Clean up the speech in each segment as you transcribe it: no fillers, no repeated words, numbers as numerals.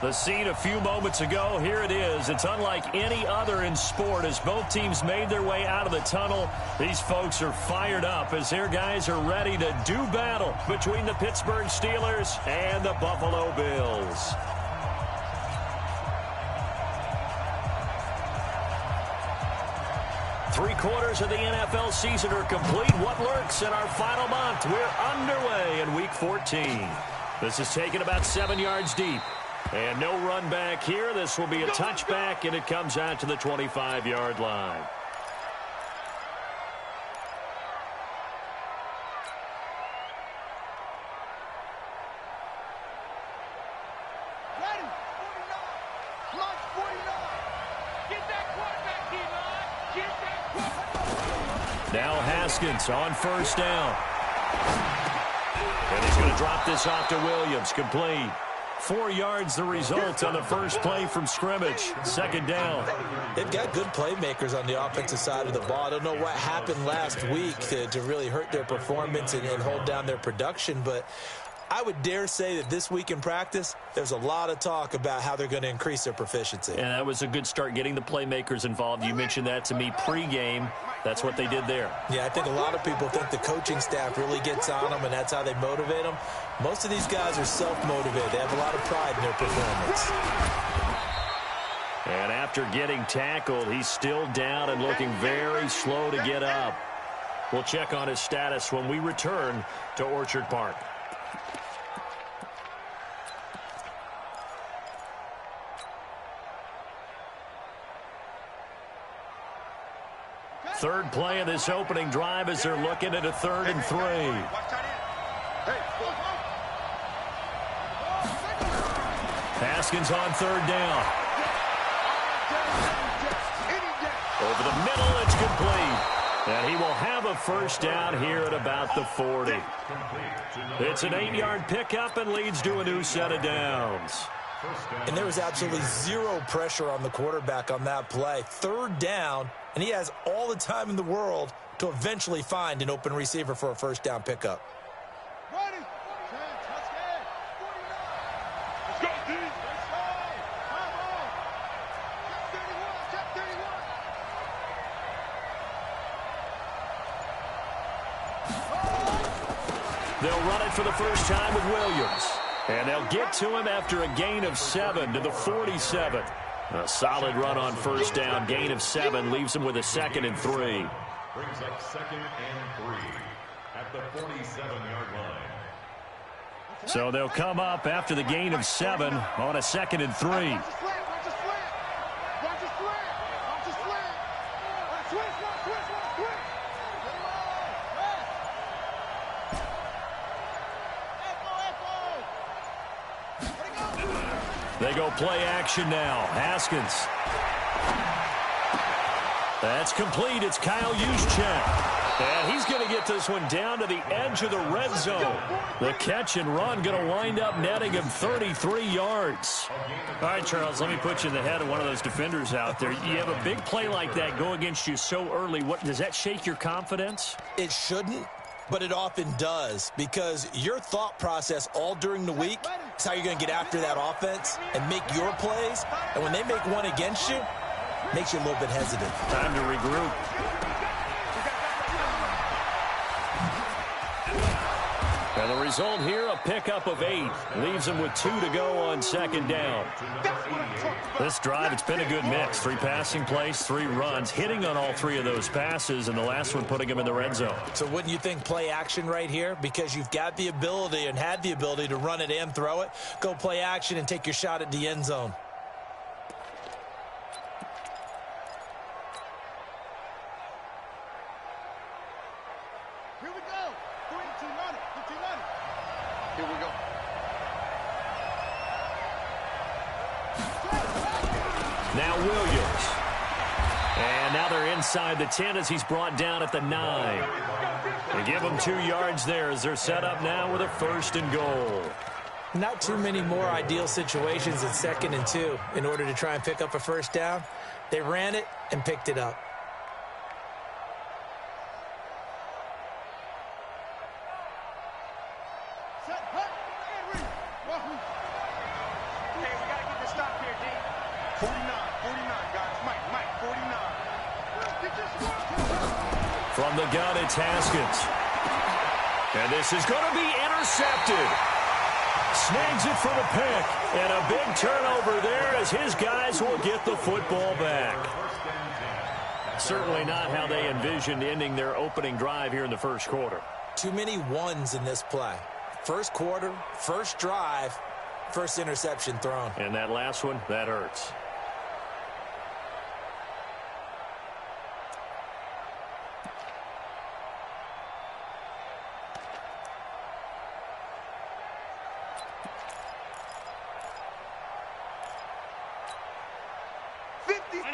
The scene a few moments ago, here it is. It's unlike any other in sport as both teams made their way out of the tunnel. These folks are fired up as their guys are ready to do battle between the Pittsburgh Steelers and the Buffalo Bills. Three-quarters of the NFL season are complete. What lurks in our final month? We're underway in Week 14. This is taken about 7 yards deep. And no run back here. This will be a touchback, and it comes out to the 25-yard line. Now Haskins on first down. And he's going to drop this off to Williams. Complete. 4 yards the result on the first play from scrimmage. Second down. They've got good playmakers on the offensive side of the ball. I don't know what happened last week to really hurt their performance and hold down their production, but I would dare say that this week in practice, there's a lot of talk about how they're going to increase their proficiency. And that was a good start, getting the playmakers involved. You mentioned that to me pregame. That's what they did there. Yeah, I think a lot of people think the coaching staff really gets on them, and that's how they motivate them. Most of these guys are self-motivated. They have a lot of pride in their performance. And after getting tackled, he's still down and looking very slow to get up. We'll check on his status when we return to Orchard Park. Third play of this opening drive as they're looking at a 3rd and 3. Haskins on 3rd down. Over the middle, it's complete. And he will have a first down here at about the 40. It's an 8-yard pickup and leads to a new set of downs. And there was absolutely zero pressure on the quarterback on that play. 3rd down, and he has all the time in the world to eventually find an open receiver for a first down pickup. They'll run it for the first time with Williams. And they'll get to him after a gain of 7 to the 47. A solid run on first down. Gain of 7 leaves him with a 2nd and 3. Brings up 2nd and 3 at the 47-yard line. So they'll come up after the gain of 7 on a 2nd and 3. They go play action now. Haskins. That's complete. It's Kyle Juszczyk. And he's going to get this one down to the edge of the red zone. The catch and run going to wind up netting him 33 yards. All right, Charles, let me put you in the head of one of those defenders out there. You have a big play like that go against you so early. What does that shake your confidence? It shouldn't, but it often does, because your thought process all during the week is how you're going to get after that offense and make your plays. And when they make one against you, it makes you a little bit hesitant. Time to regroup. And the result here, a pickup of 8. Leaves him with 2 to go on 2nd down. This drive, it's been a good mix. 3 passing plays, 3 runs, hitting on all 3 of those passes, and the last one putting him in the red zone. So wouldn't you think play action right here? Because you've got the ability and had the ability to run it and throw it. Go play action and take your shot at the end zone. Now Williams. And now they're inside the 10 as he's brought down at the 9. They give him 2 yards there as they're set up now with a 1st and goal. Not too many more ideal situations at 2nd and 2 in order to try and pick up a first down. They ran it and picked it up. guys. Mike, 49. From the gun, it's Haskins. And this is going to be intercepted. Snags it for the pick. And a big turnover there as his guys will get the football back. Certainly not how they envisioned ending their opening drive here in the first quarter. Too many ones in this play. First quarter, first drive, first interception thrown. And that last one, that hurts.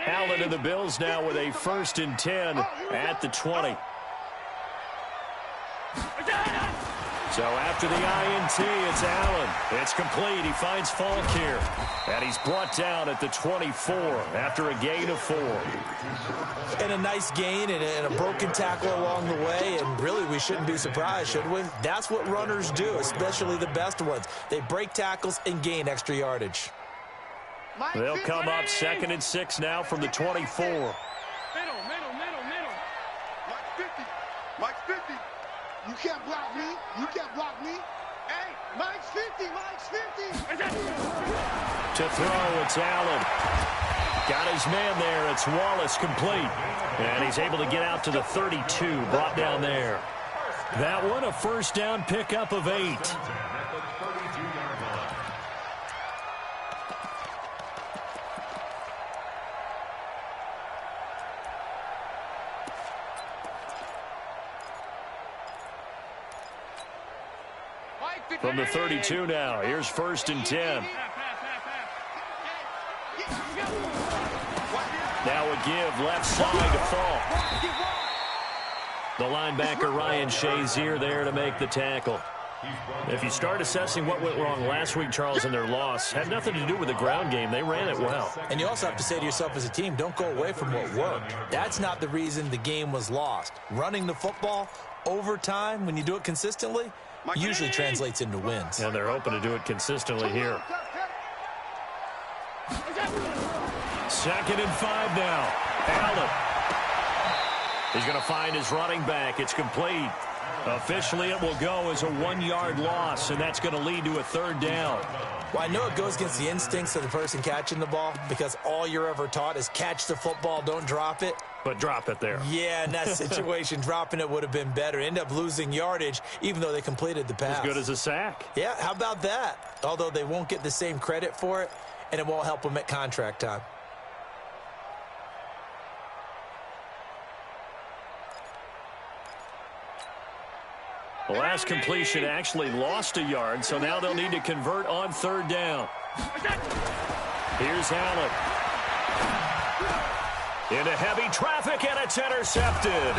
Allen and the Bills now with a 1st and 10 at the 20. So after the INT, it's Allen. It's complete. He finds Falk here. And he's brought down at the 24 after a gain of 4. And a nice gain and a broken tackle along the way. And really, we shouldn't be surprised, should we? That's what runners do, especially the best ones. They break tackles and gain extra yardage. They'll come up 2nd and 6 now from the 24. Middle. Mike's 50. You can't block me. Hey, Mike's 50. To throw, it's Allen. Got his man there. It's Wallace complete. And he's able to get out to the 32, brought down there. That one, a 1st down pickup of 8. From the 32 now, here's 1st and 10. Now a give left side to Falk. The linebacker Ryan Shazier there to make the tackle. If you start assessing what went wrong last week, Charles, in their loss, had nothing to do with the ground game. They ran it well. And you also have to say to yourself as a team, don't go away from what worked. That's not the reason the game was lost. Running the football over time, when you do it consistently, usually translates into wins. And they're hoping to do it consistently here. 2nd and 5 now. Allen. He's going to find his running back. It's complete. Officially, it will go as a 1-yard loss, and that's going to lead to a 3rd down. Well, I know it goes against the instincts of the person catching the ball because all you're ever taught is catch the football, don't drop it. But drop it there. Yeah, in that situation, dropping it would have been better. End up losing yardage, even though they completed the pass. As good as a sack. Yeah, how about that? Although they won't get the same credit for it, and it won't help them at contract time. The last completion actually lost a yard, so now they'll need to convert on 3rd down. Here's Allen. Into heavy traffic, and it's intercepted.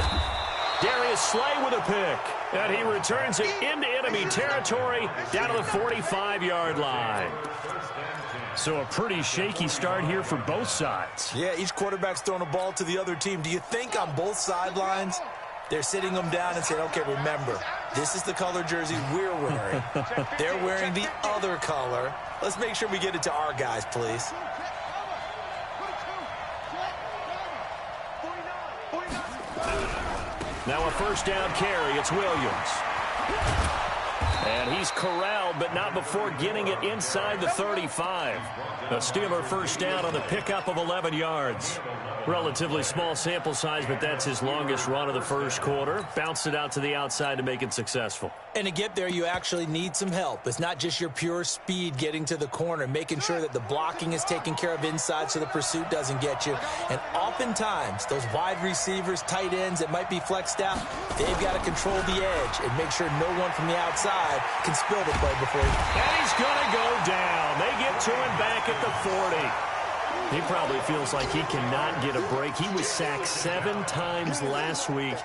Darius Slay with a pick. And he returns it into enemy territory down to the 45-yard line. So a pretty shaky start here for both sides. Yeah, each quarterback's throwing a ball to the other team. Do you think on both sidelines they're sitting them down and saying, okay, remember, this is the color jersey we're wearing. They're wearing the other color. Let's make sure we get it to our guys, please. Now a 1st down carry. It's Williams. And he's corralled, but not before getting it inside the 35. A Steeler 1st down on the pickup of 11 yards. Relatively small sample size, but that's his longest run of the first quarter. Bounced it out to the outside to make it successful. And to get there, you actually need some help. It's not just your pure speed getting to the corner, making sure that the blocking is taken care of inside so the pursuit doesn't get you. And oftentimes, those wide receivers, tight ends that might be flexed out, they've got to control the edge and make sure no one from the outside can spill the play before he... And he's going to go down. They get to him back at the 40. He probably feels like he cannot get a break. He was sacked 7 times last week.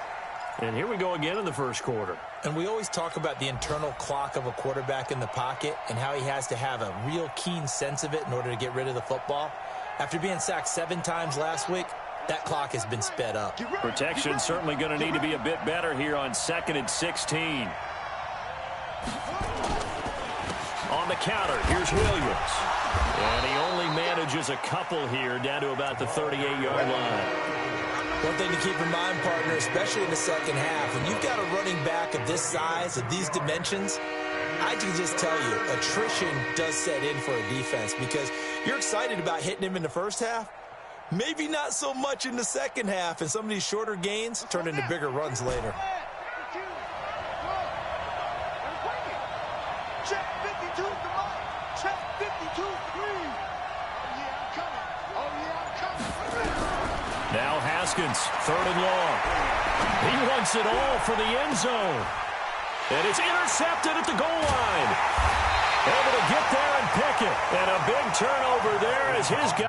And here we go again in the first quarter. And we always talk about the internal clock of a quarterback in the pocket and how he has to have a real keen sense of it in order to get rid of the football. After being sacked 7 times last week, that clock has been sped up. Protection certainly going to need to be a bit better here on 2nd and 16. On the counter, here's Williams. And he only manages yardage is a couple here, down to about the 38-yard line. One thing to keep in mind, partner, especially in the second half, when you've got a running back of this size, of these dimensions, I can just tell you, attrition does set in for a defense because you're excited about hitting him in the first half. Maybe not so much in the second half, and some of these shorter gains turn into bigger runs later. Check 52, come on. Check 52, 3. Oh, yeah, I'm coming. Oh, yeah, I'm coming. Now Haskins, 3rd and long. He wants it all for the end zone. And it's intercepted at the goal line. Able to get there and pick it. And a big turnover there as his guy.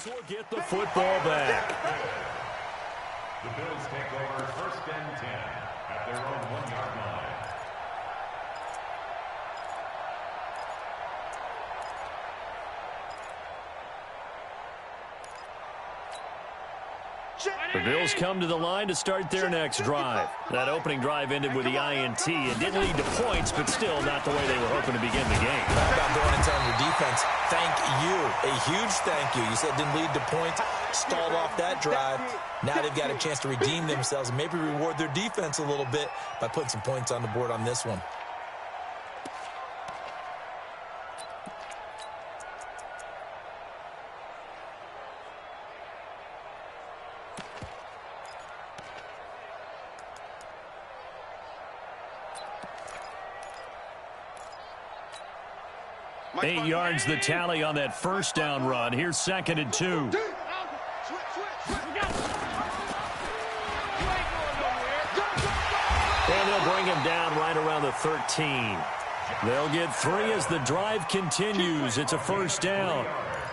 Will get the football back. The Bills take over 1st and 10 at their own 1-yard line. The Bills come to the line to start their next drive. That opening drive ended with the INT. It didn't lead to points, but still not the way they were hoping to begin the game. How about going and telling your defense, thank you, a huge thank you. You said it didn't lead to points, stalled off that drive. Now they've got a chance to redeem themselves and maybe reward their defense a little bit by putting some points on the board on this one. Eight yards the tally on that first down run. Here's 2nd and 2. And they'll bring him down right around the 13. They'll get 3 as the drive continues. It's a 1st down.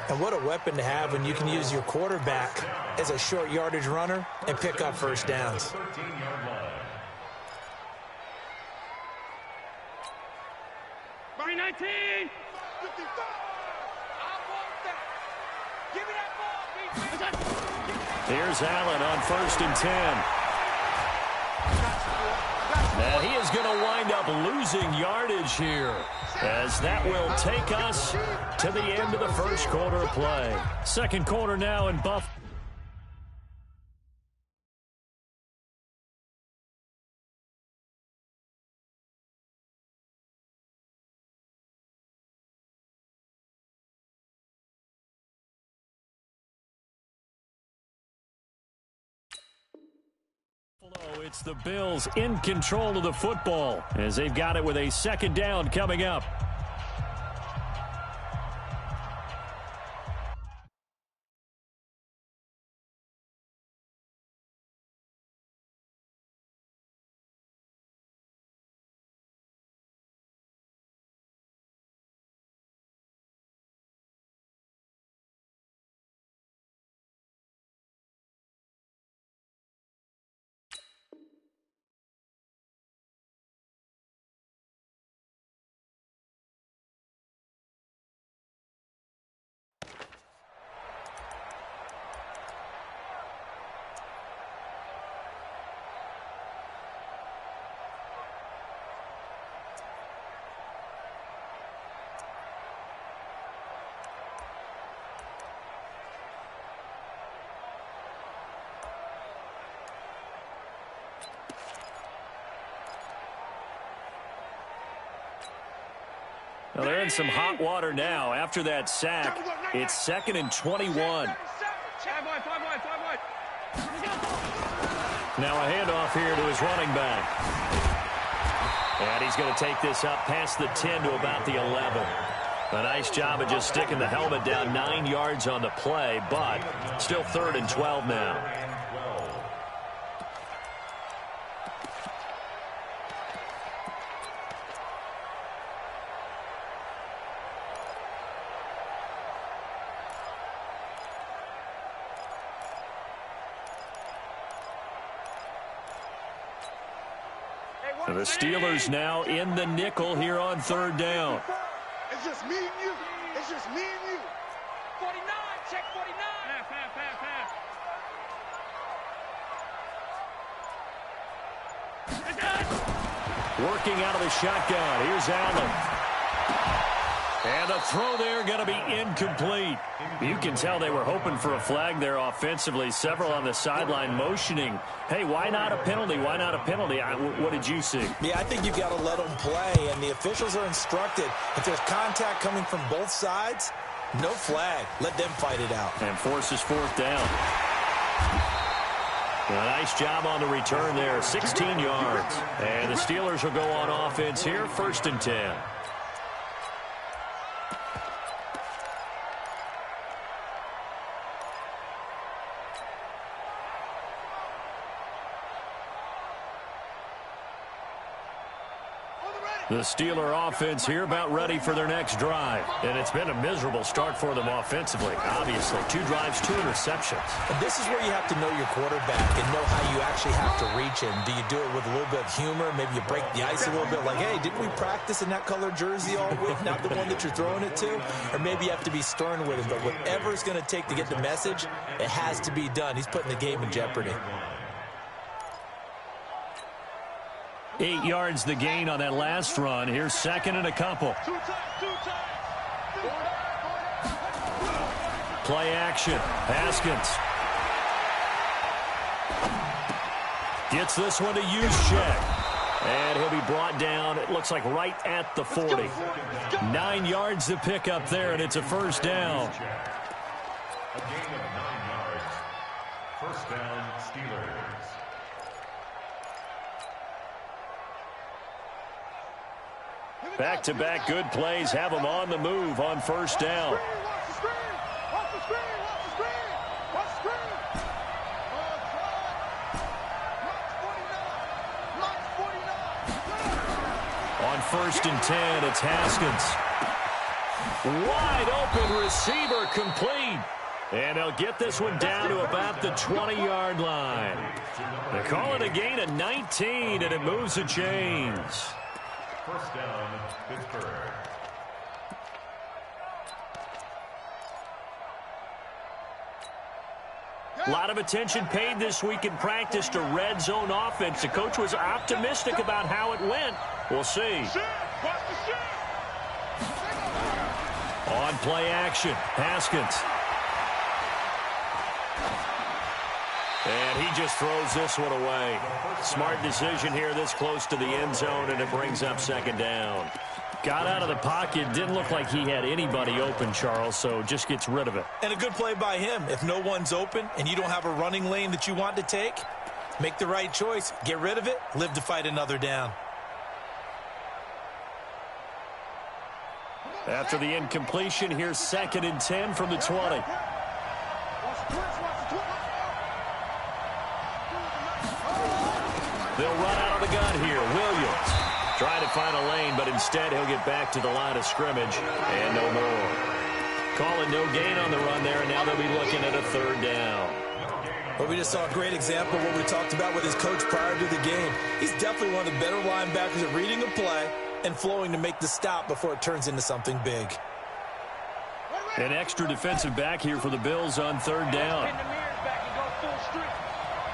And what a weapon to have when you can use your quarterback as a short yardage runner and pick up 1st downs. 13-yard line. 19. 55. I want that. Give me that ball, Here's Allen on 1st and 10. And he is going to wind up losing yardage here, as that will take us to the end of the first quarter of play. Second quarter now in Buffalo. It's the Bills in control of the football as they've got it with a 2nd down coming up. Well, they're in some hot water now. After that sack, it's 2nd and 21. Now a handoff here to his running back. And he's going to take this up past the 10 to about the 11. A nice job of just sticking the helmet down 9 yards on the play, but still 3rd and 12 now. The Steelers now in the nickel here on third down. It's just me and you. It's just me and you. 49, check 49. Pass. Working out of the shotgun. Here's Allen. And a throw there going to be incomplete. You can tell they were hoping for a flag there offensively. Several on the sideline motioning. Hey, why not a penalty? Why not a penalty? What did you see? Yeah, I think you've got to let them play, and the officials are instructed. If there's contact coming from both sides, no flag. Let them fight it out. And forces fourth down. A nice job on the return there, 16 yards. And the Steelers will go on offense here, 1st and 10. The Steeler offense here about ready for their next drive. And it's been a miserable start for them offensively. Obviously, 2 drives, 2 interceptions. And this is where you have to know your quarterback and know how you actually have to reach him. Do you do it with a little bit of humor? Maybe you break the ice a little bit like, hey, didn't we practice in that color jersey all week? Not the one that you're throwing it to? Or maybe you have to be stern with him. But whatever it's going to take to get the message, it has to be done. He's putting the game in jeopardy. 8 yards the gain on that last run. Here's 2nd and a couple. Play action. Haskins. Gets this one to Juszczyk. And he'll be brought down, it looks like right at the 40. 9 yards to pick up there, and it's a 1st down. A gain of 9 yards. 1st down, Steelers. Back-to-back good plays have them on the move on 1st down. On 1st and 10, it's Haskins. Wide open receiver complete. And they'll get this one down to about the 20-yard line. They call it a gain of 19, and it moves the chains. 1st down, Pittsburgh. A lot of attention paid this week in practice to red zone offense. The coach was optimistic about how it went. We'll see. On play action, Haskins. And he just throws this one away. Smart decision here this close to the end zone, and it brings up 2nd down. Got out of the pocket, didn't look like he had anybody open, Charles, so just gets rid of it. And a good play by him. If no one's open and you don't have a running lane that you want to take, make the right choice. Get rid of it, live to fight another down. After the incompletion, here's 2nd and 10 from the 20. They'll run out of the gun here. Williams trying to find a lane, but instead he'll get back to the line of scrimmage and no more. Calling no gain on the run there, and now they'll be looking at a 3rd down. Well, we just saw a great example of what we talked about with his coach prior to the game. He's definitely one of the better linebackers at reading a play and flowing to make the stop before it turns into something big. An extra defensive back here for the Bills on 3rd down. Pin the mirrors back and go full street.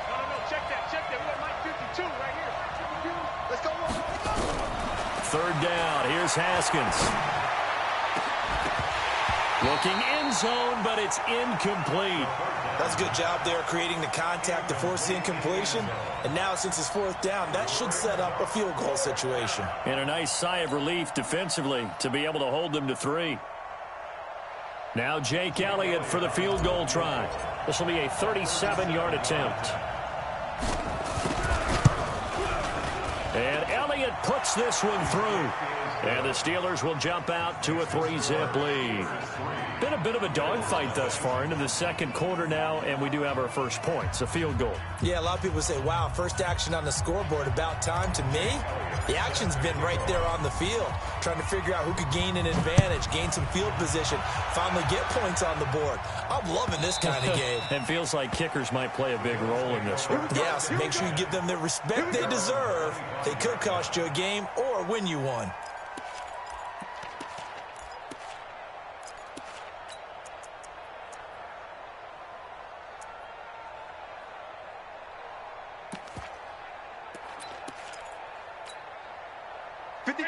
No, check that. We got Mike 52 right here. Let's go. 3rd down. Here's Haskins. Looking end zone, but it's incomplete. That's a good job there creating the contact to force the incompletion. And now, since it's 4th down, that should set up a field goal situation. And a nice sigh of relief defensively to be able to hold them to 3. Now Jake Elliott for the field goal try. This will be a 37-yard attempt. And Elliott Allen puts this one through. And the Steelers will jump out to a 3-zip lead. Been a bit of a dogfight thus far into the second quarter now, and we do have our first points, a field goal. Yeah, a lot of people say, wow, first action on the scoreboard, about time. To me, the action's been right there on the field, trying to figure out who could gain an advantage, gain some field position, finally get points on the board. I'm loving this kind of game. It feels like kickers might play a big role in this one. Yes, make sure you give them the respect they deserve. They could cost you a game or win you one.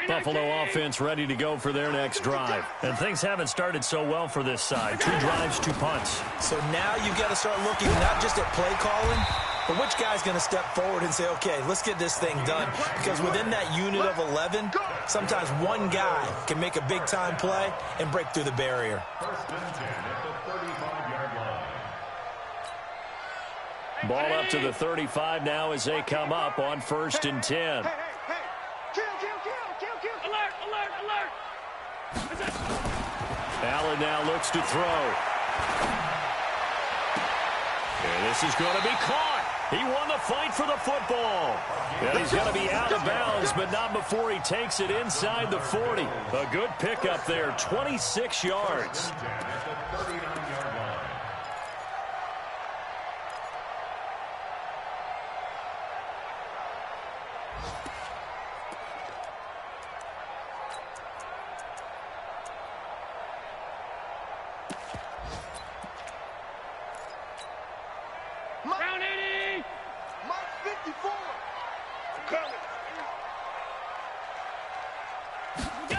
Buffalo offense ready to go for their next drive. And things haven't started so well for this side. 2 drives, 2 punts. So now you've got to start looking not just at play calling, but which guy's going to step forward and say, okay, let's get this thing done. Because within that unit of 11, sometimes one guy can make a big-time play and break through the barrier. First and 10 at the 35-yard line. Ball up to the 35 now as they come up on 1st and 10. Hey. Kill. Alert, alert, alert. Allen now looks to throw. And this is going to be caught. He won the fight for the football. And he's going to be out of bounds, but not before he takes it inside the 40. A good pickup there, 26 yards. At the 39-yard line. Down 80. Mike 54. Coming. Go.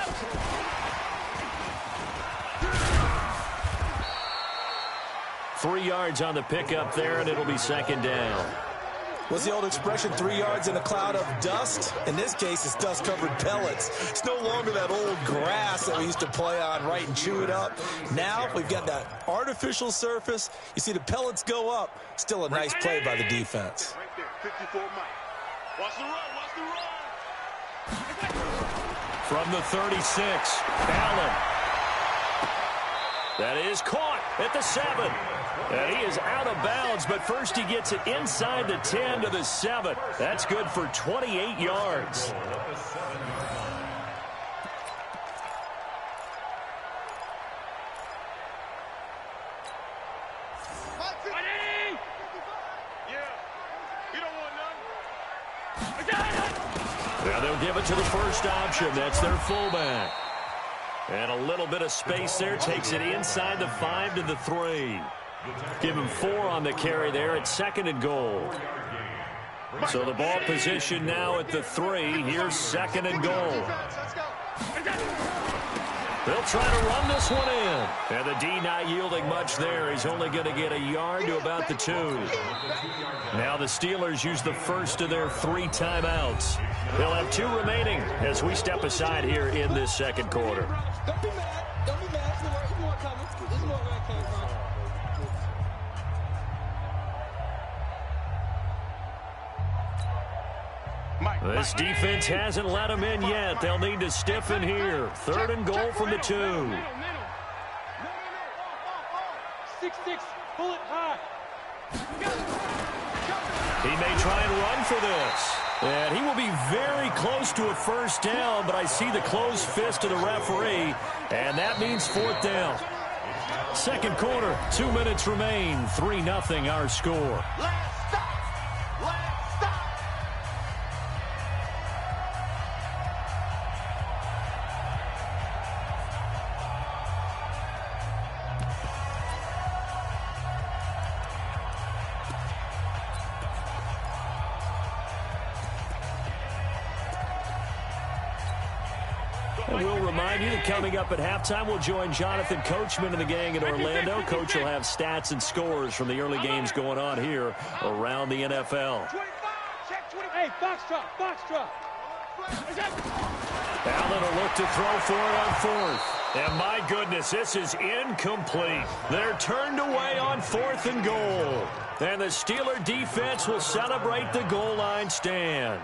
3 yards on the pickup there, and it'll be 2nd down. What's the old expression, 3 yards in a cloud of dust? In this case, it's dust-covered pellets. It's no longer that old grass that we used to play on, right, and chew it up. Now we've got that artificial surface. You see the pellets go up. Still a nice play by the defense. Right there, 54 Mike. Watch the run, watch the run. From the 36, Allen. That is caught at the 7. And he is out of bounds, but first he gets it inside the 10 to the 7. That's good for 28 yards. Ready? Yeah. You don't want none. Now they'll give it to the first option. That's their fullback. And a little bit of space there. Takes it inside the 5 to the 3. Give him 4 on the carry there at 2nd and goal. So the ball position now at the 3. Here's 2nd and goal. They'll try to run this one in. And the D not yielding much there. He's only going to get a yard to about the 2. Now the Steelers use the first of their 3 timeouts. They'll have 2 remaining as we step aside here in this second quarter. Don't be mad. Don't be mad. There's more coming. There's more where it came from. This defense hasn't let them in yet. They'll need to stiffen here. 3rd and goal from the 2. 6-6. Pull it high. He may try and run for this. And he will be very close to a first down, but I see the closed fist of the referee, and that means 4th down. Second quarter, 2 minutes remain. 3-0 our score. Last stop. And we'll remind you that coming up at halftime, we'll join Jonathan Coachman and the gang in Orlando. Coach will have stats and scores from the early games going on here around the NFL. 25, check 25. Hey, Foxtrot. Allen will look to throw for it on 4th. And my goodness, this is incomplete. They're turned away on 4th and goal. And the Steeler defense will celebrate the goal line stand.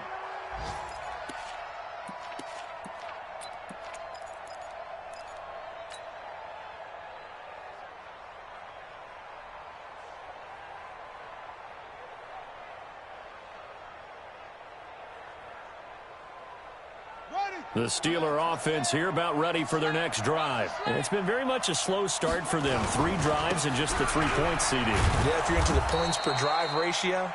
The Steeler offense here about ready for their next drive. And it's been very much a slow start for them. 3 drives and just the 3-point seeding. Yeah, if you're into the points per drive ratio,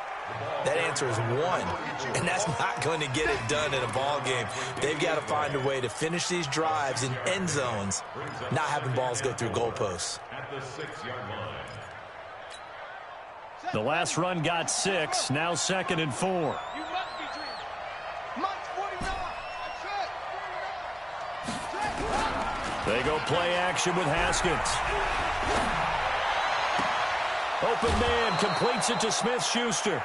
that answer is 1. And that's not going to get it done in a ball game. They've got to find a way to finish these drives in end zones, not having balls go through goalposts. At the 6-yard line. The last run got 6. Now 2nd and 4. You must be dreaming. Mike's 49. That's it. They go play action with Haskins. Open man completes it to Smith-Schuster.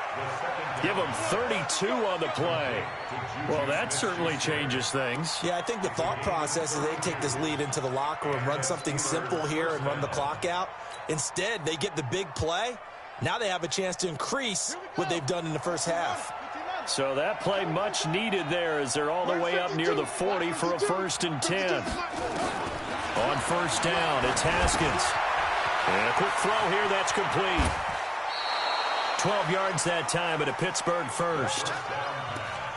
Give him 32 on the play. Well, that certainly changes things. Yeah, I think the thought process is they take this lead into the locker room, run something simple here and run the clock out. Instead, they get the big play. Now they have a chance to increase what they've done in the first half. So that play much needed there as they're all the way up near the 40 for a 1st and 10. On 1st down, it's Haskins. And a quick throw here, that's complete. 12 yards that time at a Pittsburgh first.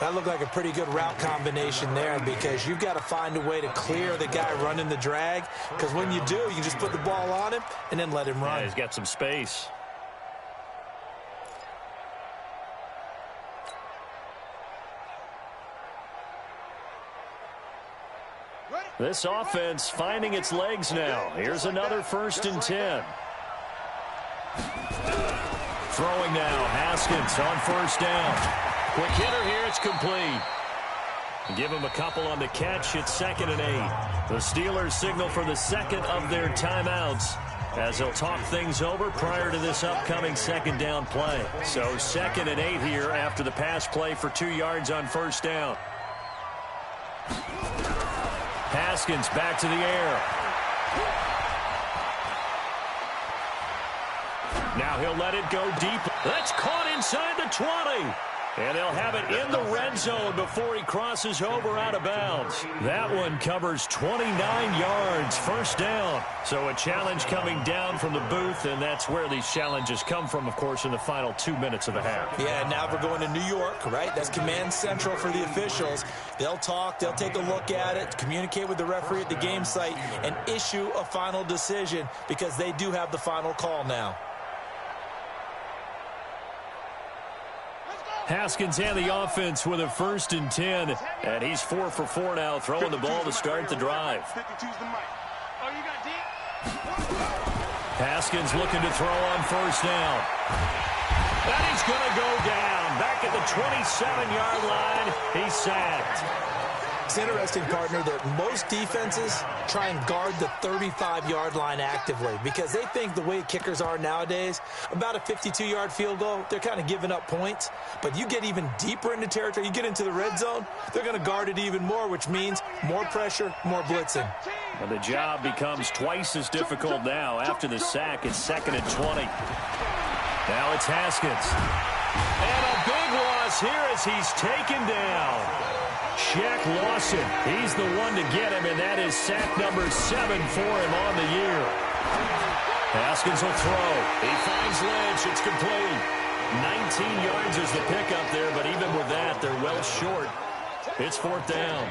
That looked like a pretty good route combination there because you've got to find a way to clear the guy running the drag, because when you do, you just put the ball on him and then let him run. Yeah, he's got some space. This offense finding its legs now. Here's another 1st and 10. Throwing now, Haskins on 1st down. Quick hitter here, it's complete. Give him a couple on the catch, it's 2nd and 8. The Steelers signal for the 2nd of their timeouts as they'll talk things over prior to this upcoming 2nd down play. So 2nd and 8 here after the pass play for 2 yards on 1st down. Haskins back to the air. Now he'll let it go deep. That's caught inside the 20. And they'll have it in the red zone before he crosses over out of bounds. That one covers 29 yards, 1st down. So a challenge coming down from the booth, and that's where these challenges come from, of course, in the final 2 minutes of the half. Yeah, now we're going to New York, right? That's command central for the officials. They'll talk, they'll take a look at it, communicate with the referee at the game site, and issue a final decision because they do have the final call now. Haskins and the offense with a 1st and 10. And he's 4 for 4 now, throwing the ball to start the drive. Haskins looking to throw on 1st down. And he's going to go down. Back at the 27-yard line, he's sacked. It's interesting, partner, that most defenses try and guard the 35-yard line actively because they think the way kickers are nowadays, about a 52-yard field goal, they're kind of giving up points. But you get even deeper into territory, you get into the red zone, they're going to guard it even more, which means more pressure, more blitzing. And the job becomes twice as difficult now. After the sack, it's 2nd and 20. Now it's Haskins. And a big loss here as he's taken down. Shaq Lawson, he's the one to get him, and that is sack number 7 for him on the year. Haskins will throw. He finds Lynch. It's complete. 19 yards is the pickup there, but even with that, they're well short. It's 4th down.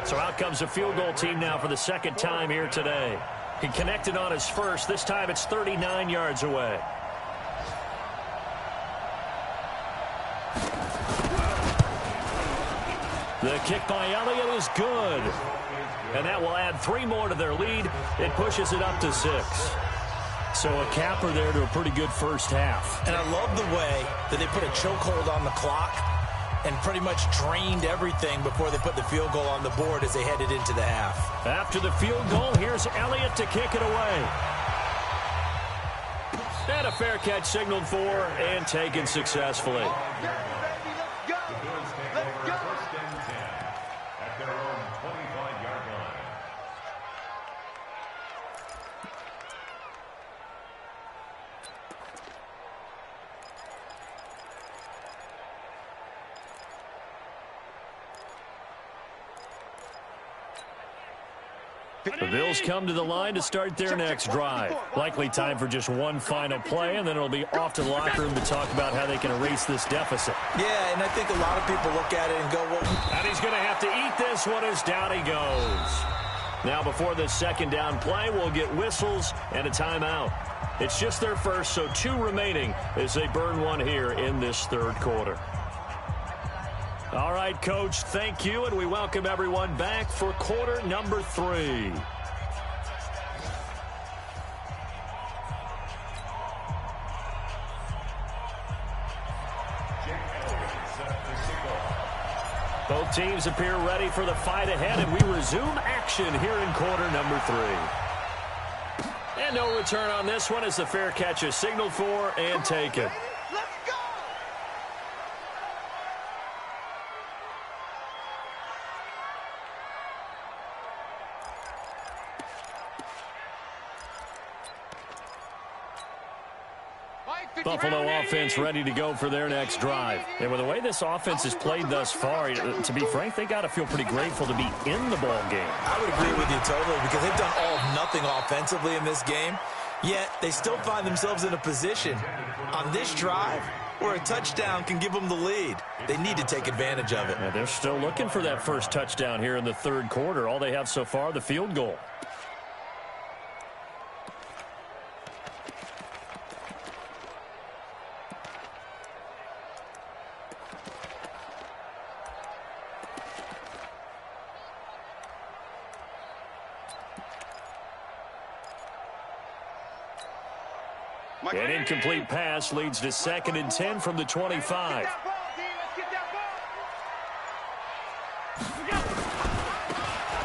So out comes the field goal team now for the 2nd time here today. He connected on his first. This time it's 39 yards away. The kick by Elliott is good. And that will add 3 more to their lead. It pushes it up to 6. So a capper there to a pretty good first half. And I love the way that they put a chokehold on the clock and pretty much drained everything before they put the field goal on the board as they headed into the half. After the field goal, here's Elliott to kick it away. And a fair catch signaled for and taken successfully. The Bills come to the line to start their next drive. Likely time for just one final play, and then it'll be off to the locker room to talk about how they can erase this deficit. Yeah, and I think a lot of people look at it and go, well, and he's going to have to eat this one as down he goes. Now, before this second down play, we'll get whistles and a timeout. It's just their first, so 2 remaining as they burn one here in this third quarter. All right, Coach, thank you, and we welcome everyone back for quarter number 3. Both teams appear ready for the fight ahead, and we resume action here in quarter number 3. And no return on this one as the fair catch is signaled for and taken. Buffalo offense ready to go for their next drive. And with the way this offense has played thus far, to be frank, they got to feel pretty grateful to be in the ball game. I would agree with you totally because they've done all of nothing offensively in this game, yet they still find themselves in a position on this drive where a touchdown can give them the lead. They need to take advantage of it. Yeah, they're still looking for that first touchdown here in the third quarter. All they have so far, the field goal. An incomplete pass leads to 2nd and 10 from the 25.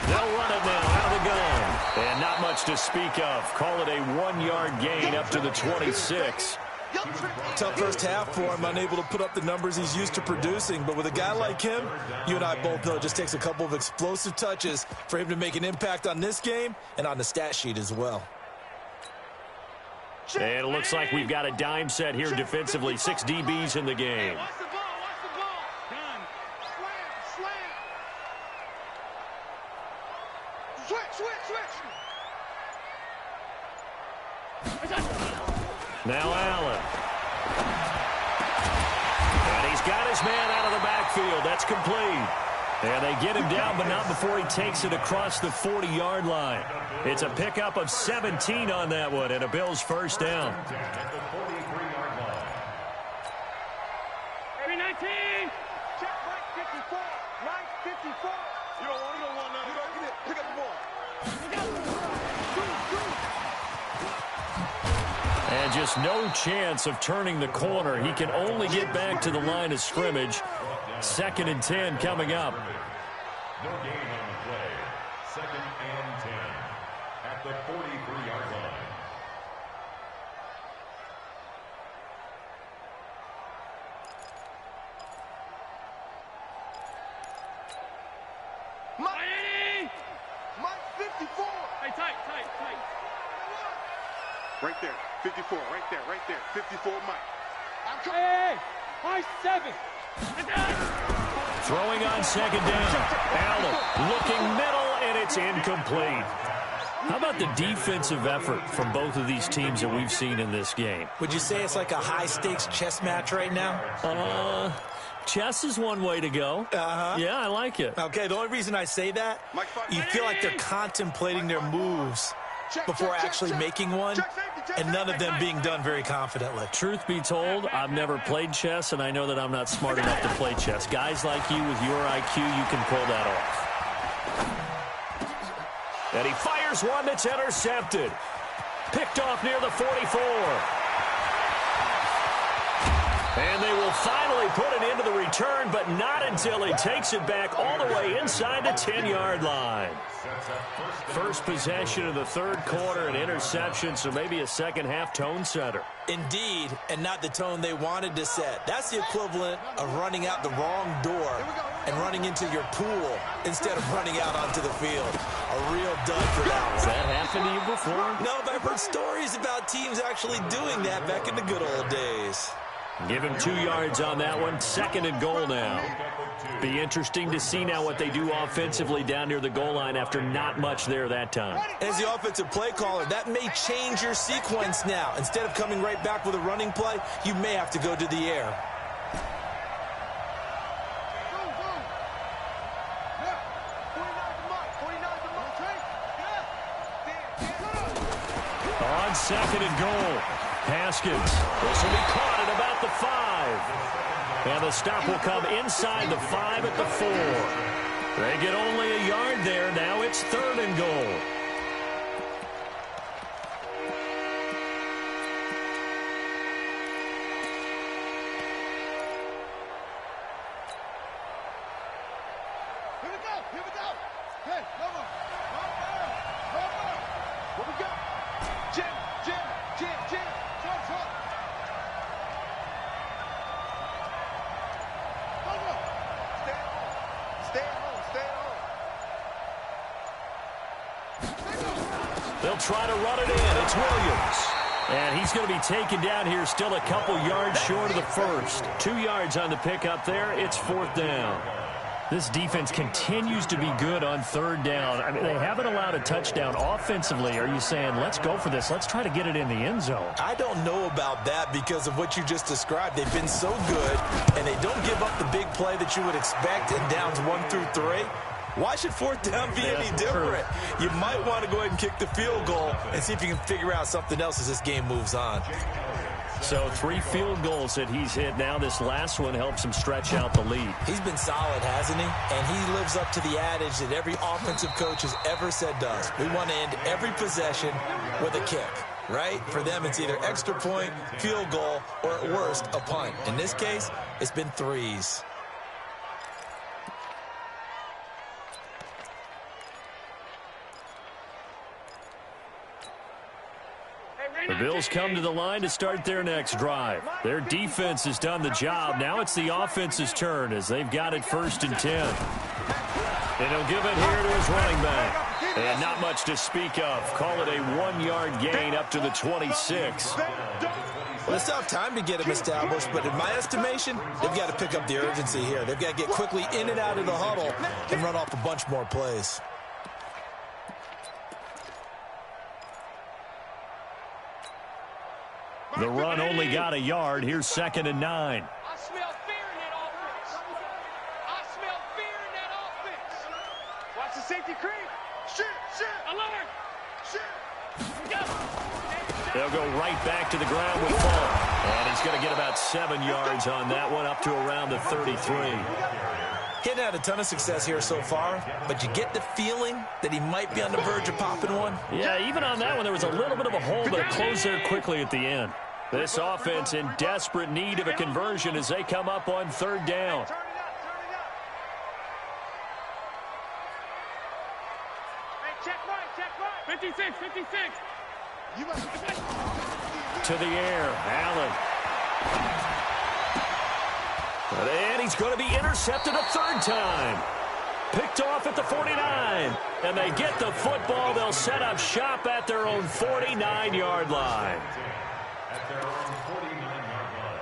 They'll run it now out of the gun. And not much to speak of. Call it a 1-yard gain up to the 26. Tough first half for him, unable to put up the numbers he's used to producing. But with a guy like him, you and I both know it just takes a couple of explosive touches for him to make an impact on this game and on the stat sheet as well. And it looks like we've got a dime set here defensively. 6 DBs in the game. Watch the ball. Watch the ball. Done. Switch. Now Allen. And he's got his man out of the backfield. That's complete. And they get him down, but not before he takes it across the 40-yard line. It's a pickup of 17 on that one, and a Bills first down. Every 19. Check right 54. Right 54. You don't want now. You don't get it. Pick up the ball. And just no chance of turning the corner. He can only get back to the line of scrimmage. 2nd and 10 coming up. No gain on the play. 2nd and 10 at the 43-yard line. Mike 54. Hey, tight. Right there. 54. Right there. 54 Mike. I'm coming. Hey, Mike 7. Throwing on 2nd down. Allen looking middle, and it's incomplete. How about the defensive effort from both of these teams that we've seen in this game? Would you say it's like a high-stakes chess match right now? Chess is one way to go. Yeah, I like it. Okay, the only reason I say that, you feel like they're contemplating their moves before actually making one, and none of them being done very confidently. Truth be told, I've never played chess, and I know that I'm not smart enough to play chess. Guys like you with your IQ, you can pull that off. And he fires one that's intercepted. Picked off near the 44. And they will finally put it into the return, but not until he takes it back all the way inside the 10-yard line. First possession of the third quarter, an interception, so maybe a second-half tone setter. Indeed, and not the tone they wanted to set. That's the equivalent of running out the wrong door and running into your pool instead of running out onto the field. A real dud for that one. Has that happened to you before? No, but I've heard stories about teams actually doing that back in the good old days. Give him 2 yards on that one. 2nd and goal now. Be interesting to see now what they do offensively down near the goal line after not much there that time. As the offensive play caller, that may change your sequence now. Instead of coming right back with a running play, you may have to go to the air. On 2nd and goal, Haskins. This will be caught at about the 5. And the stop will come inside the 5 at the 4. They get only a yard there. Now it's 3rd and goal. Here we go. Here we go. Hey, come on. What we got? Jim. Trump. Stay home. They'll try to run it in. It's Williams. And he's going to be taken down here, still a couple yards short of the first. 2 yards on the pickup there. It's 4th down. This defense continues to be good on 3rd down. I mean, they haven't allowed a touchdown offensively. Are you saying, let's go for this? Let's try to get it in the end zone. I don't know about that because of what you just described. They've been so good, and they don't give up the big play that you would expect in downs 1 through 3. Why should 4th down be any different? You might want to go ahead and kick the field goal and see if you can figure out something else as this game moves on. So 3 field goals that he's hit now. This last one helps him stretch out the lead. He's been solid, hasn't he? And he lives up to the adage that every offensive coach has ever said to us. We want to end every possession with a kick, right? For them, it's either extra point, field goal, or at worst, a punt. In this case, it's been 3s. The Bills come to the line to start their next drive. Their defense has done the job. Now it's the offense's turn as they've got it 1st and 10. And he'll give it here to his running back. And not much to speak of. Call it a 1-yard gain up to the 26. Well, it's tough time to get him established, but in my estimation, they've got to pick up the urgency here. They've got to get quickly in and out of the huddle and run off a bunch more plays. The run only got a yard. Here's 2nd and 9. I smell fear in that offense. Watch the safety creep. Shit. Alert. They'll go right back to the ground with Fall. And he's going to get about 7 yards on that one, up to around the 33. He hadn't had a ton of success here so far, but you get the feeling that he might be on the verge of popping one. Yeah, even on that one, there was a little bit of a hole, but it closed there quickly at the end. This offense in desperate need of a conversion as they come up on 3rd down. Turn it up. Hey, check right. 56. To the air, Allen. And he's going to be intercepted a 3rd time. Picked off at the 49. And they get the football. They'll set up shop at their own 49-yard line. At their own 49-yard line.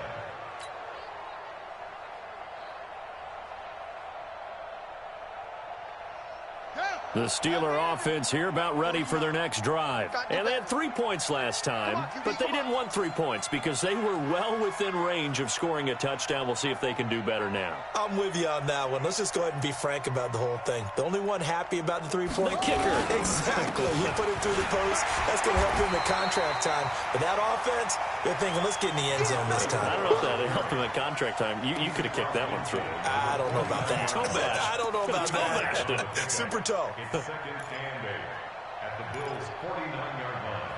The Steeler offense here about ready for their next drive. And they had 3 points last time, but they didn't want 3 points because they were well within range of scoring a touchdown. We'll see if they can do better now. I'm with you on that one. Let's just go ahead and be frank about the whole thing. The only one happy about the 3-point kicker. Exactly. He put it through the post. That's going to help him in the contract time. But that offense, they're thinking, let's get in the end zone this time. I don't know if that helped him at contract time. You could have kicked that one through. I don't know about that. Toe bash. I don't know about that. Super toe. It's 2nd and 8 at the Bills' 49-yard line.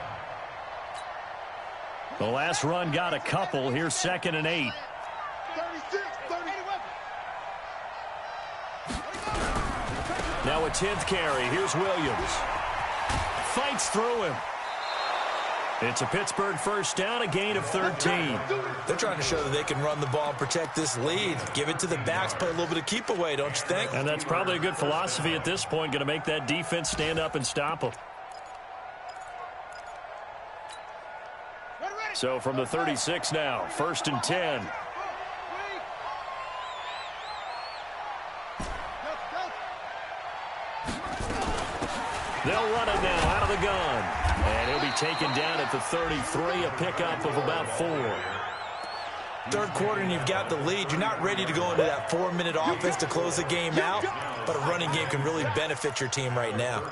The last run got a couple. Here's 2nd and 8. 36, 30. Now a 10th carry. Here's Williams. Fights through him. It's a Pittsburgh 1st down, a gain of 13. They're trying to show that they can run the ball and protect this lead. Give it to the backs, play a little bit of keep away, don't you think? And that's probably a good philosophy at this point, going to make that defense stand up and stop them. So from the 36 now, 1st and 10. They'll run it now out of the gun. And he'll be taken down at the 33, a pickup of about 4. Third quarter and you've got the lead. You're not ready to go into that 4-minute offense to close the game out, but a running game can really benefit your team right now.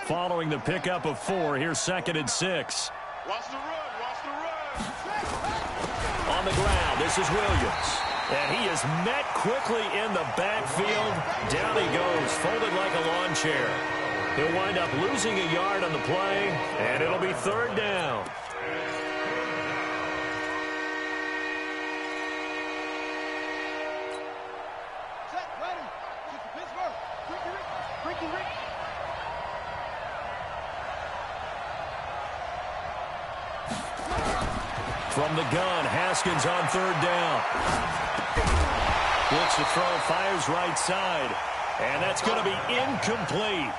Following the pickup of 4, here's 2nd and 6. Watch the run, watch the run. On the ground, this is Williams. And he is met quickly in the backfield. Down he goes, folded like a lawn chair. He'll wind up losing a yard on the play, and it'll be 3rd down. Set, ready. Get to Pittsburgh. Ricky. From the gun, Haskins on 3rd down. Looks to throw, fires right side. And that's going to be incomplete.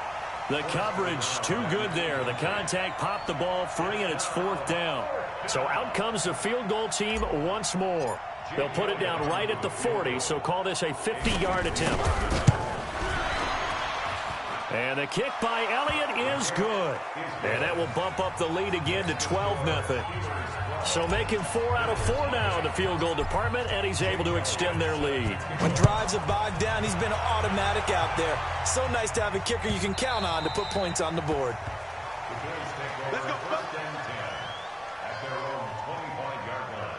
The coverage too good there. The contact popped the ball free, and it's 4th down. So out comes the field goal team once more. They'll put it down right at the 40, so call this a 50-yard attempt. And the kick by Elliott is good. And that will bump up the lead again to 12-0. So making 4 out of 4 now in the field goal department, and he's able to extend their lead. When drives are bogged down, he's been automatic out there. So nice to have a kicker you can count on to put points on the board. Let's go. First and 10 at their own 25-yard line.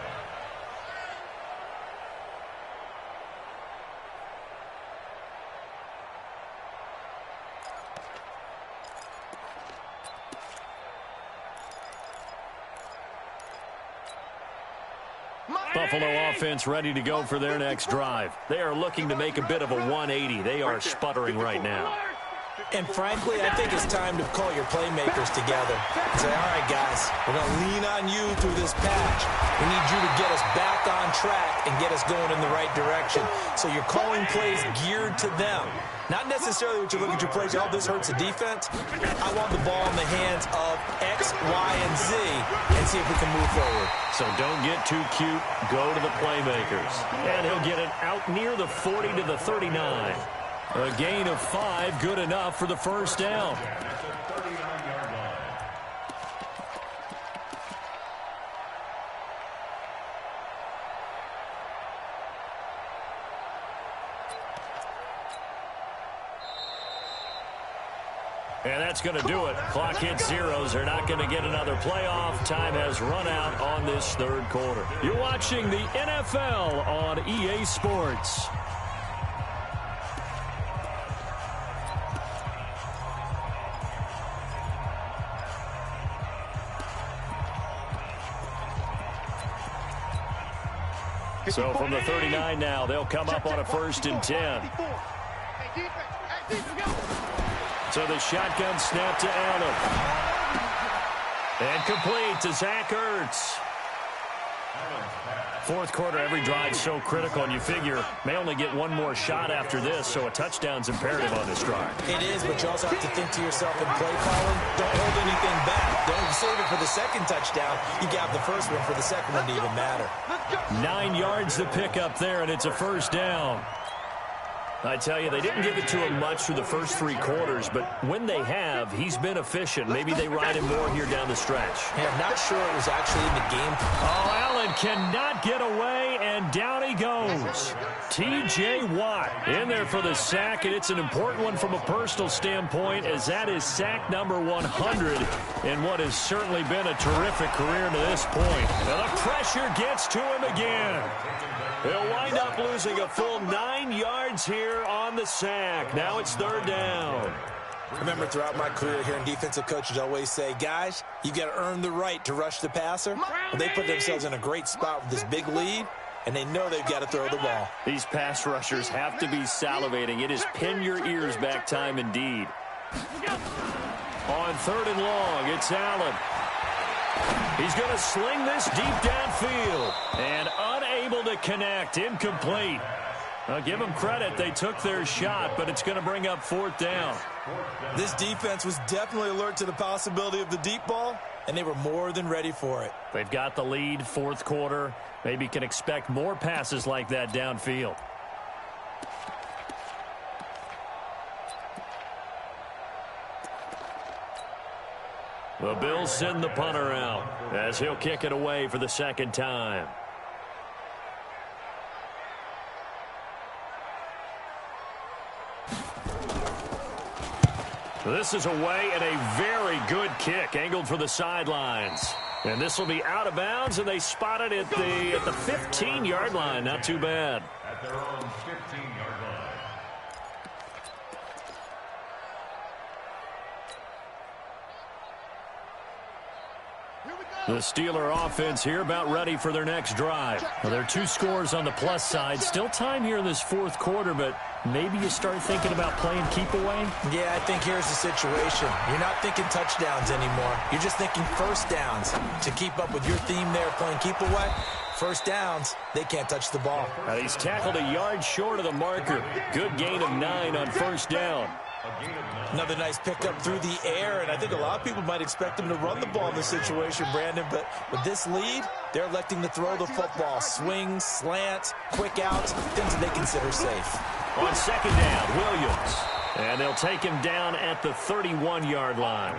Buffalo offense ready to go for their next drive. They are looking to make a bit of a 180. They are sputtering right now. And frankly, I think it's time to call your playmakers together and say, all right, guys, we're going to lean on you through this patch. We need you to get us back on track and get us going in the right direction. So you're calling plays geared to them. Not necessarily what you look at your plays, oh, this hurts the defense. I want the ball in the hands of X, Y, and Z and see if we can move forward. So don't get too cute. Go to the playmakers. And he'll get it out near the 40 to the 39. A gain of 5, good enough for the 1st down. And that's going to do it. Clock hits zeros. They're not going to get another playoff. Time has run out on this 3rd quarter. You're watching the NFL on EA Sports. So from the 39 now, they'll come up on a 1st and 10. So the shotgun snap to Allen. And complete to Zach Ertz. 4th quarter, every drive so critical, and you figure may only get one more shot after this, so a touchdown's imperative on this drive. It is, but you also have to think to yourself in play calling, don't hold anything back. Don't save it for the 2nd touchdown. You got the 1st one for the 2nd one to even matter. 9 yards to pick up there, and it's a 1st down. I tell you, they didn't give it to him much through the first 3 quarters, but when they have, he's been efficient. Maybe they ride him more here down the stretch. Hey, I'm not sure it was actually in the game. Oh, Allen cannot get away, and down he goes. T.J. Watt in there for the sack, and it's an important one from a personal standpoint, as that is sack number 100 in what has certainly been a terrific career to this point. And the pressure gets to him again. He'll wind up losing a full 9 yards here on the sack. Now it's 3rd down. I remember throughout my career hearing defensive coaches always say, guys, you got to earn the right to rush the passer. Well, they put themselves in a great spot with this big lead, and they know they've got to throw the ball. These pass rushers have to be salivating. It is pin your ears back time indeed. On 3rd and long, it's Allen. He's going to sling this deep downfield. And unable to connect. Incomplete. I'll give them credit. They took their shot, but it's going to bring up 4th down. This defense was definitely alert to the possibility of the deep ball, and they were more than ready for it. They've got the lead, fourth quarter. Maybe can expect more passes like that downfield. The Bills send the punter out as he'll kick it away for the second time. This is away and a very good kick angled for the sidelines. And this will be out of bounds, and they spot it at the 15-yard line. Not too bad. At their own 15-yard line. The Steeler offense here about ready for their next drive. Well, there are 2 scores on the plus side. Still time here in this fourth quarter, but maybe you start thinking about playing keep away? Yeah, I think here's the situation. You're not thinking touchdowns anymore. You're just thinking first downs. To keep up with your theme there, playing keep away, first downs, they can't touch the ball. He's tackled a yard short of the marker. Good gain of 9 on first down. Another nice pickup through the air, and I think a lot of people might expect him to run the ball in this situation, Brandon, but with this lead, they're electing to throw the football. Swings, slants, quick outs, things that they consider safe. On second down, Williams. And they'll take him down at the 31-yard line.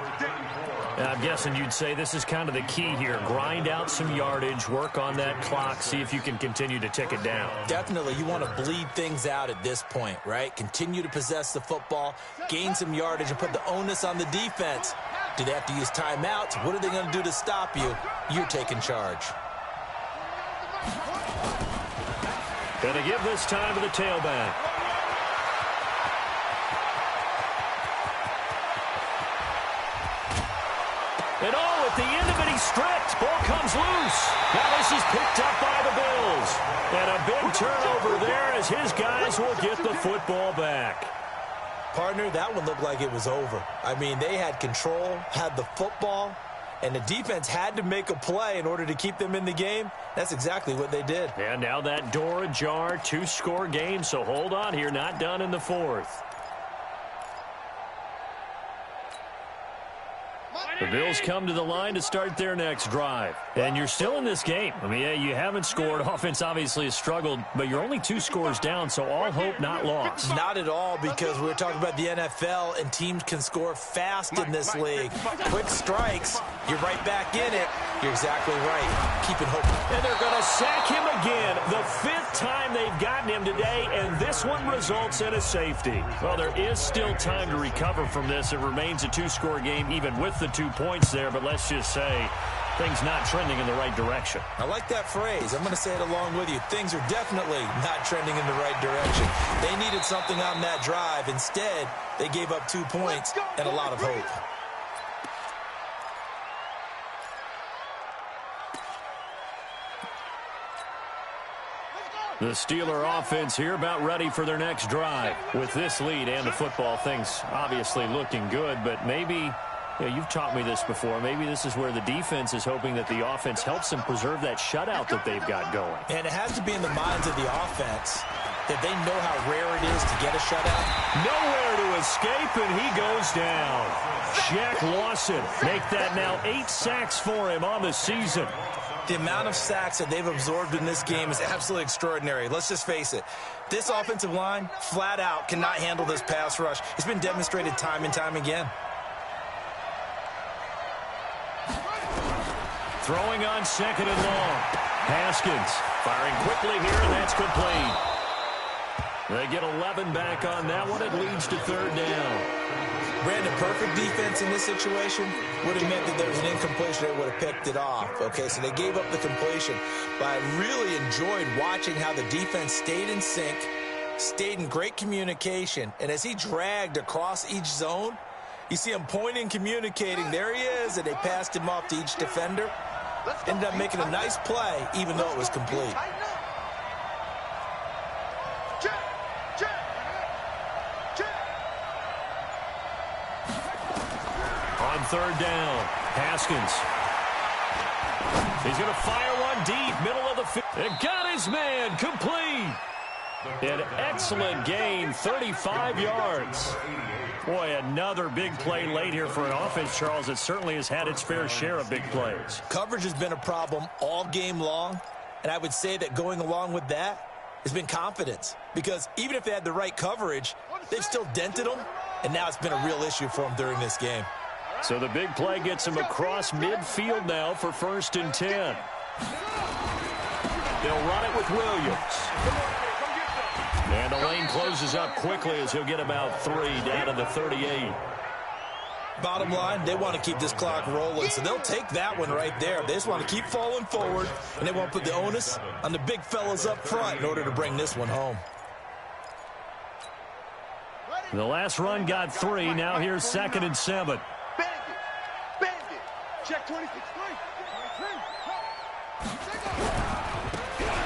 And I'm guessing you'd say this is kind of the key here. Grind out some yardage, work on that clock, see if you can continue to tick it down. Definitely. You want to bleed things out at this point, right? Continue to possess the football, gain some yardage, and put the onus on the defense. Do they have to use timeouts? What are they going to do to stop you? You're taking charge. Going to give this time to the tailback. And at the end of it, he's stripped. Ball comes loose. Now this is picked up by the Bills. And a big turnover there as his guys will get the football back. Partner, that one looked like it was over. I mean, they had control, had the football, and the defense had to make a play in order to keep them in the game. That's exactly what they did. And now that door ajar, 2-score game, so hold on here, not done in the fourth. The Bills come to the line to start their next drive. And you're still in this game. I mean, yeah, you haven't scored. Offense obviously has struggled, but you're only 2 scores down, so all hope not lost. Not at all, because we're talking about the NFL, and teams can score fast in this league. Quick strikes, you're right back in it. You're exactly right. Keep it hoping. And they're going to sack him again. The 5th time they've gotten him today, and this one results in a safety. Well, there is still time to recover from this. It remains a 2-score game, even with the 2 points there, but let's just say things not trending in the right direction. I like that phrase. I'm going to say it along with you. Things are definitely not trending in the right direction. They needed something on that drive. Instead, they gave up 2 points and a lot of hope. The Steeler offense here about ready for their next drive. With this lead and the football, things obviously looking good, but maybe... Yeah, you've taught me this before. Maybe this is where the defense is hoping that the offense helps them preserve that shutout that they've got going. And it has to be in the minds of the offense that they know how rare it is to get a shutout. Nowhere to escape, and he goes down. Shaq Lawson make that now 8 sacks for him on the season. The amount of sacks that they've absorbed in this game is absolutely extraordinary. Let's just face it. This offensive line, flat out, cannot handle this pass rush. It's been demonstrated time and time again. Throwing on second and long. Haskins firing quickly here, and that's complete. They get 11 back on that one. It leads to 3rd down. Brandon, perfect defense in this situation would have meant that there was an incompletion that would have picked it off. Okay, so they gave up the completion. But I really enjoyed watching how the defense stayed in sync, stayed in great communication, and as he dragged across each zone, you see him pointing, communicating. There he is, and they passed him off to each defender. Ended up making a nice play, even though it was complete. On 3rd down, Haskins. He's going to fire one deep, middle of the field. It got his man complete. An excellent gain, 35 yards. Boy, another big play late here for an offense, Charles. It certainly has had its fair share of big plays. Coverage has been a problem all game long, and I would say that going along with that has been confidence. Because even if they had the right coverage, they've still dented them, and now it's been a real issue for them during this game. So the big play gets him across midfield now for 1st and 10. They'll run it with Williams. And the lane closes up quickly as he'll get about 3 down to the 38. Bottom line, they want to keep this clock rolling, so they'll take that one right there. They just want to keep falling forward, and they won't put the onus on the big fellas up front in order to bring this one home. The last run got 3. Now here's 2nd and 7. Bandit. Check 26.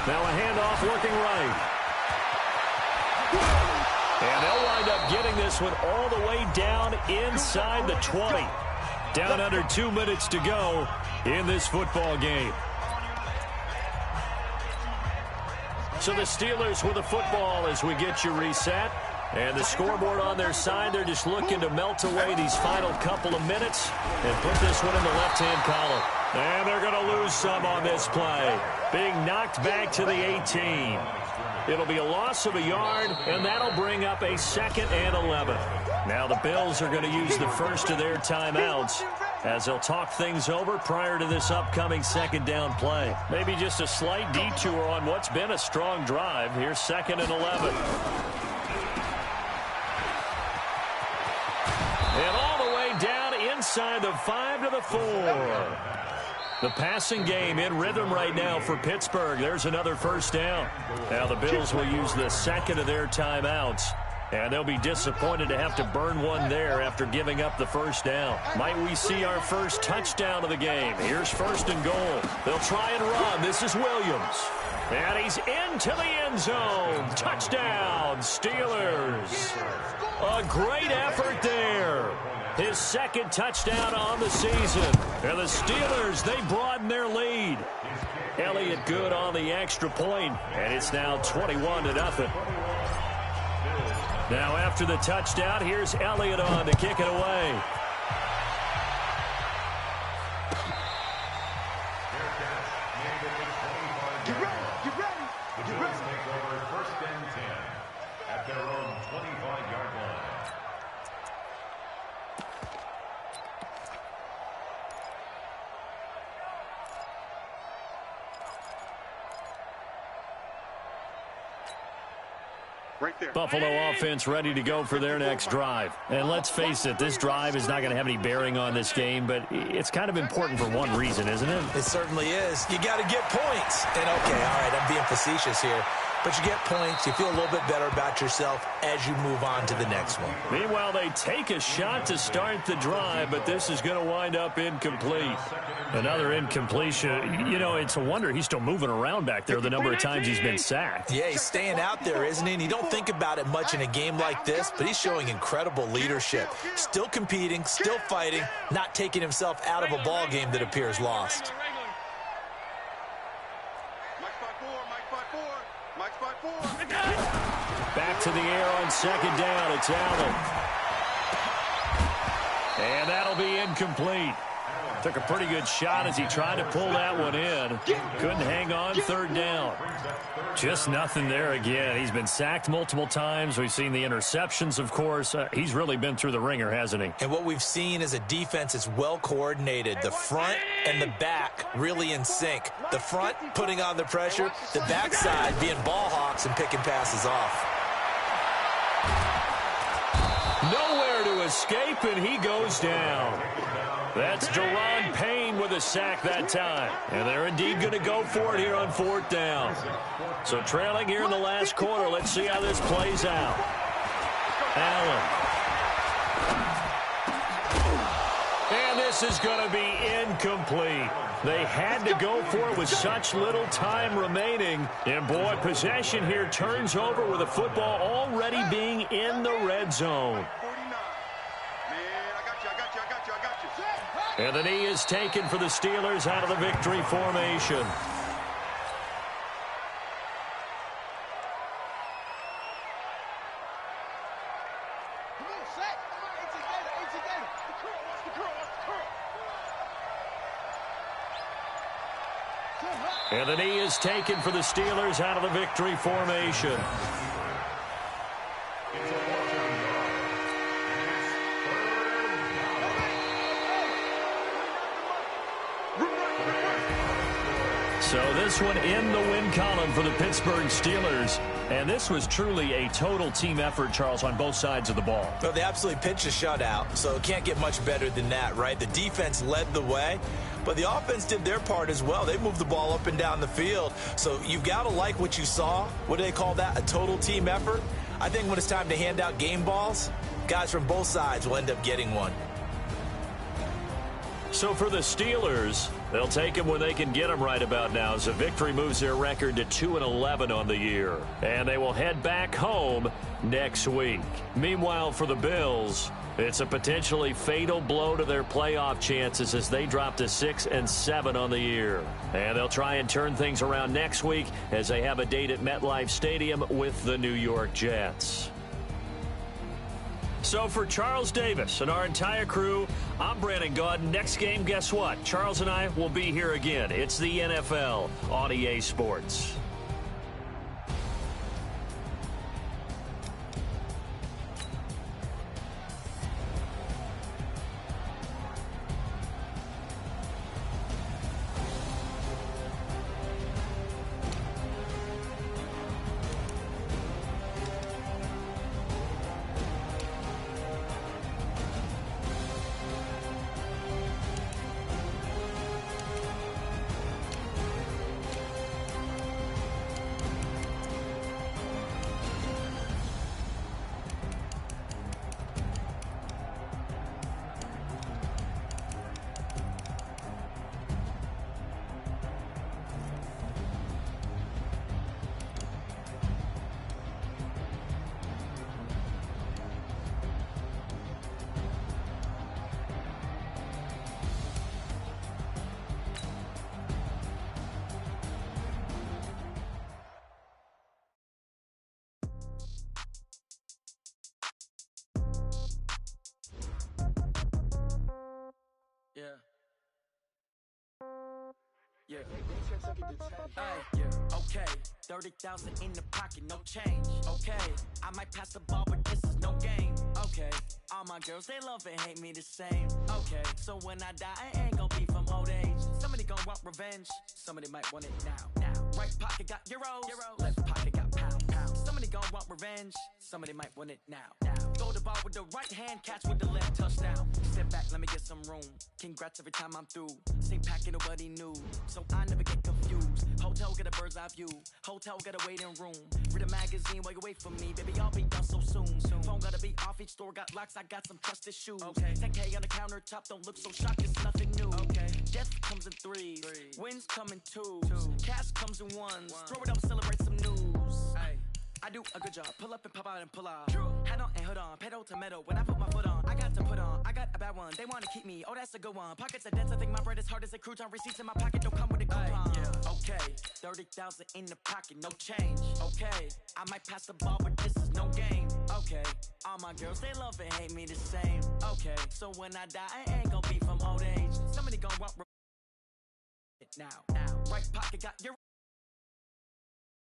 Now a handoff looking right. And they'll wind up getting this one all the way down inside the 20. Down under 2 minutes to go in this football game. So the Steelers with the football as we get you reset. And the scoreboard on their side, they're just looking to melt away these final couple of minutes and put this one in the left-hand column. And they're going to lose some on this play. Being knocked back to the 18. It'll be a loss of a yard, and that'll bring up a 2nd and 11. Now the Bills are going to use the first of their timeouts as they'll talk things over prior to this upcoming 2nd down play. Maybe just a slight detour on what's been a strong drive. Here's 2nd and 11. And all the way down inside the 5 to the 4. The passing game in rhythm right now for Pittsburgh. There's another 1st down. Now the Bills will use the 2nd of their timeouts. And they'll be disappointed to have to burn one there after giving up the 1st down. Might we see our first touchdown of the game? Here's 1st and goal. They'll try and run. This is Williams. And he's into the end zone. Touchdown, Steelers. A great effort there. His 2nd touchdown on the season. And the Steelers, they broaden their lead. Elliott good on the extra point, and it's now 21-0. Now after the touchdown, here's Elliott on to kick it away. Get ready. Take over 1st and 10 at their own 25-yard line. Right there. Buffalo offense ready to go for their next drive. And let's face it, this drive is not going to have any bearing on this game, but it's kind of important for one reason, isn't it? It certainly is. You got to get points. And, okay, all right, I'm being facetious here. But you get points, you feel a little bit better about yourself as you move on to the next one. Meanwhile, they take a shot to start the drive, but this is going to wind up incomplete. Another incompletion. You know, it's a wonder he's still moving around back there the number of times he's been sacked. Yeah, he's staying out there, isn't he? And you don't think about it much in a game like this, but he's showing incredible leadership. Still competing, still fighting, not taking himself out of a ball game that appears lost. Back to the air on 2nd down. It's Allen. And that'll be incomplete. Took a pretty good shot as he tried to pull that one in. Couldn't hang on 3rd down. Just nothing there again. He's been sacked multiple times. We've seen the interceptions, of course. He's really been through the ringer, hasn't he? And what we've seen is a defense that's well coordinated. The front and the back really in sync. The front putting on the pressure. The backside being ball hawks and picking passes off. Nowhere to escape, and he goes down. That's Deron Payne with a sack that time. And they're indeed going to go for it here on 4th down. So trailing here in the last quarter. Let's see how this plays out. Allen. And this is going to be incomplete. They had to go for it with such little time remaining. And, boy, possession here turns over with the football already being in the red zone. And the knee is taken for the Steelers out of the victory formation. And the knee is taken for the Steelers out of the victory formation. So this one in the win column for the Pittsburgh Steelers. And this was truly a total team effort, Charles, on both sides of the ball. Well, they absolutely pitched a shutout, so it can't get much better than that, right? The defense led the way, but the offense did their part as well. They moved the ball up and down the field. So you've got to like what you saw. What do they call that? A total team effort? I think when it's time to hand out game balls, guys from both sides will end up getting one. So for the Steelers, they'll take them when they can get them right about now, as a victory moves their record to 2-11 on the year. And they will head back home next week. Meanwhile, for the Bills, it's a potentially fatal blow to their playoff chances as they drop to 6-7 on the year. And they'll try and turn things around next week as they have a date at MetLife Stadium with the New York Jets. So for Charles Davis and our entire crew, I'm Brandon Gaudin. Next game, guess what? Charles and I will be here again. It's the NFL on EA Sports. Yeah. Hey, yeah. Okay. 30,000 in the pocket, no change. Okay. I might pass the ball, but this is no game. Okay. All my girls, they love and hate me the same. Okay. So when I die, I ain't gonna be from old age. Somebody gon' want revenge. Somebody might want it now. Right pocket got euros. Left pocket got pounds. Somebody gon' want revenge. Somebody might want it now. Throw the ball with the right hand, catch with the left, touchdown. Step back, let me get some room. Congrats every time I'm through. Same packet, nobody knew, so I never get confused. Hotel get a bird's eye view. Hotel got a waiting room. Read a magazine while you wait for me, baby. I'll be done so soon. Phone gotta be off. Each store got locks. I got some trusted shoes. 10K on the countertop. Don't look so shocked. It's nothing new. Death comes in threes. Wins come in twos. Cash comes in ones. Throw it up, celebrate some news. I do a good job. Pull up and pop out and pull out. Head on and hood on. Pedal to metal. When I put my foot on, I got to put on. I got a bad one. They want to keep me. Oh, that's a good one. Pockets are dense. I think my bread is hard as a crouton. Receipts in my pocket don't come with a coupon. Okay. 30,000 in the pocket. No change. Okay. I might pass the ball, but this is no game. Okay. All my girls, they love and hate me the same. Okay. So when I die, I ain't gonna be from old age. Somebody gonna want it now. Right pocket got your